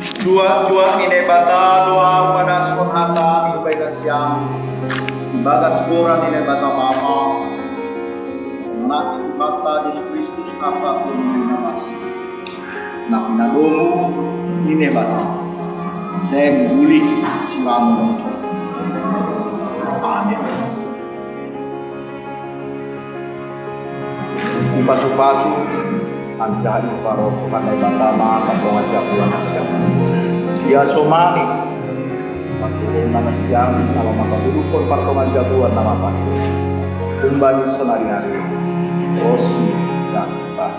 Jua ini bata doa pada skon hata ni baik siang. Bagas koran ini bata mama. Nak kata Yesus Kristus apa pun masih. Nak pinadomo ini bata. Saya guli siramu. Amin. Ipasu-pasu anjali paro pandai batama kampung aja pulang siang. Dia somani. Waktu mana siang kalau mata dulu pun partongan jagoan nama apa? Kembali senari-hari. Osi dasar.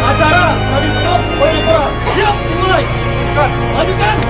Acara habis stop, boleh siap dimulai. Lanjutkan.